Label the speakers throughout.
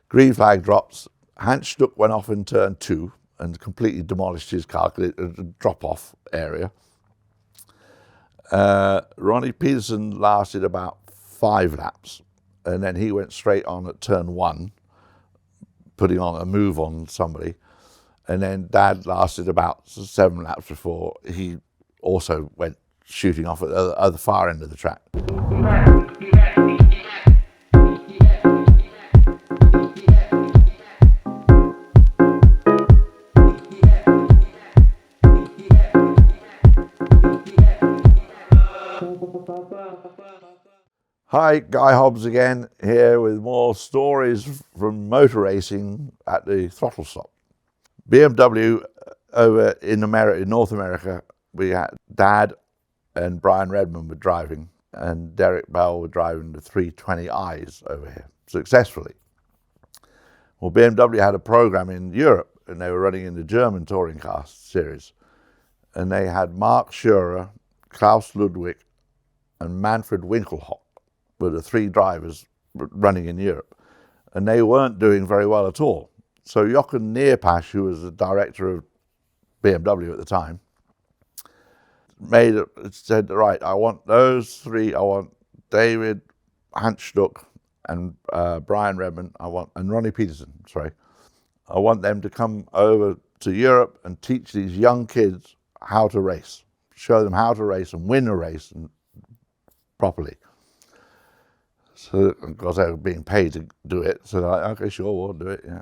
Speaker 1: Green flag drops. Hans Stuck went off in turn 2 and completely demolished his car because it was a drop-off area. Ronnie Peterson lasted about 5 laps, and then he went straight on at turn 1, putting on a move on somebody. And then Dad lasted about 7 laps before he also went shooting off at the other far end of the track. Hi, Guy Hobbs again, here with more stories from motor racing at the Throttlestop. BMW over in America, in North America, we had Dad and Brian Redman were driving, and Derek Bell were driving the 320i's over here successfully. Well, BMW had a program in Europe, and they were running in the German touring car series, and they had Marc, Klaus Ludwig, and Manfred Winkelhock were the 3 drivers running in Europe, and they weren't doing very well at all. So Jochen Neerpasch, who was the director of BMW at the time, said, right, I want those 3, I want David, Hans Stuck, and Brian Redman, and Ronnie Peterson, sorry. I want them to come over to Europe and teach these young kids how to race, show them how to race and win a race properly. So, of course, they were being paid to do it, so they're like, okay, sure, we'll do it, yeah.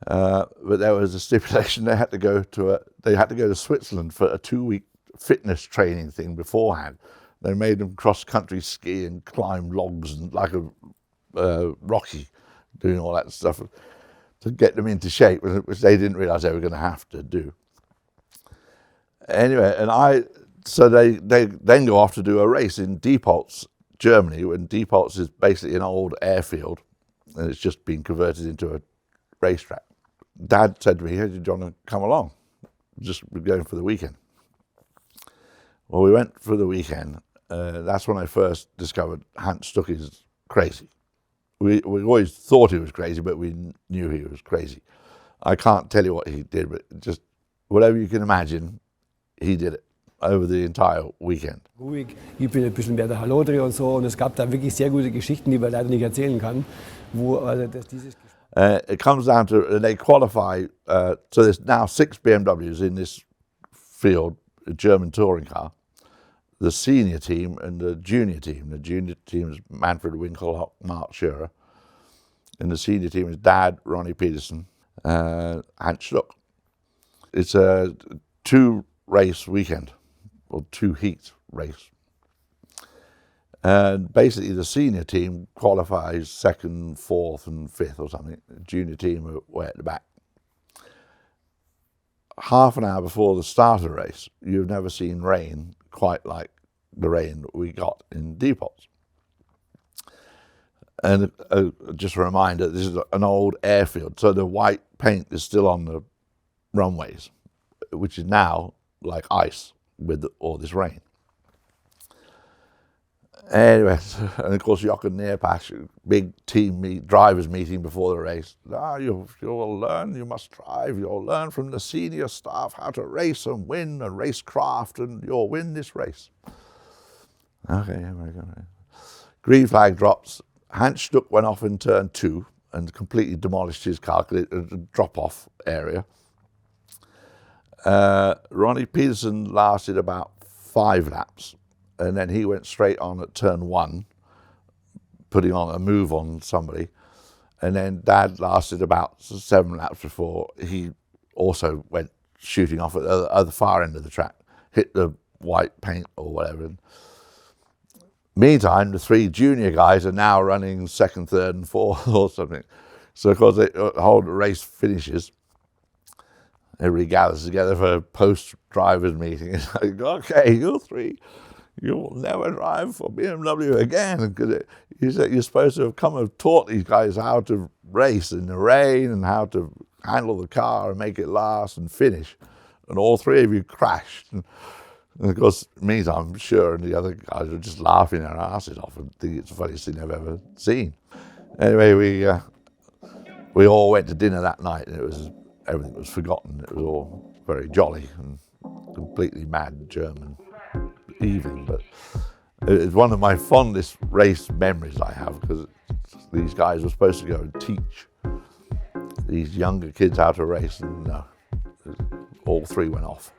Speaker 1: But there was a stipulation they had to go to Switzerland for a 2-week fitness training thing beforehand. They made them cross-country ski and climb logs and like a Rocky, doing all that stuff to get them into shape, which they didn't realize they were going to have to do. Anyway, so they then go off to do a race in Diepholz, Germany, when Diepholz is basically an old airfield and it's just been converted into a racetrack. Dad said to me, hey, do you want to come along? We're going for the weekend. Well, we went for the weekend. That's when I first discovered Hans Stuck is crazy. We always thought he was crazy, but we knew he was crazy. I can't tell you what he did, but just whatever you can imagine, he did it over the entire weekend.
Speaker 2: Ruhig, ich bin ein bisschen mehr der Hallodri und so, und es gab da wirklich sehr gute Geschichten, die man leider nicht erzählen kann, wo dieses
Speaker 1: it comes down to, they qualify, so there's now 6 BMWs in this field, a German touring car, the senior team and the junior team. The junior team is Manfred Winkelhock, Marc, and the senior team is Dad, Ronnie Peterson, Hans Stuck. It's a 2-race weekend, or 2-heat race. And basically the senior team qualifies 2nd, 4th and 5th or something. The junior team are way at the back. Half an hour before the start of the race, you've never seen rain quite like the rain that we got in Diepholz. And just a reminder, this is an old airfield, so the white paint is still on the runways, which is now like ice with all this rain. Anyway, and of course Jochen Neerpasch, big team drivers meeting before the race. You'll learn, you must drive, you'll learn from the senior staff how to race and win and racecraft, and you'll win this race. Okay, here we go. Green flag drops. Hans Stuck went off in turn 2 and completely demolished his car because it was a drop-off area. Ronnie Peterson lasted about 5 laps, and then he went straight on at turn 1, putting on a move on somebody. And then Dad lasted about 7 laps before he also went shooting off at the other far end of the track, hit the white paint or whatever. Meantime, the 3 junior guys are now running 2nd, 3rd and 4th or something. So of course the whole race finishes. Everybody gathers together for a post-drivers meeting. It's like, okay, you 3, you will never drive for BMW again. Because you're supposed to have come and taught these guys how to race in the rain and how to handle the car and make it last and finish. And all 3 of you crashed. And of course, me, I'm sure, and the other guys were just laughing their asses off and think it's the funniest thing I've ever seen. Anyway, we all went to dinner that night, and everything was forgotten. It was all very jolly and completely mad German evening. But it's one of my fondest race memories I have, because these guys were supposed to go and teach these younger kids how to race, and all three went off.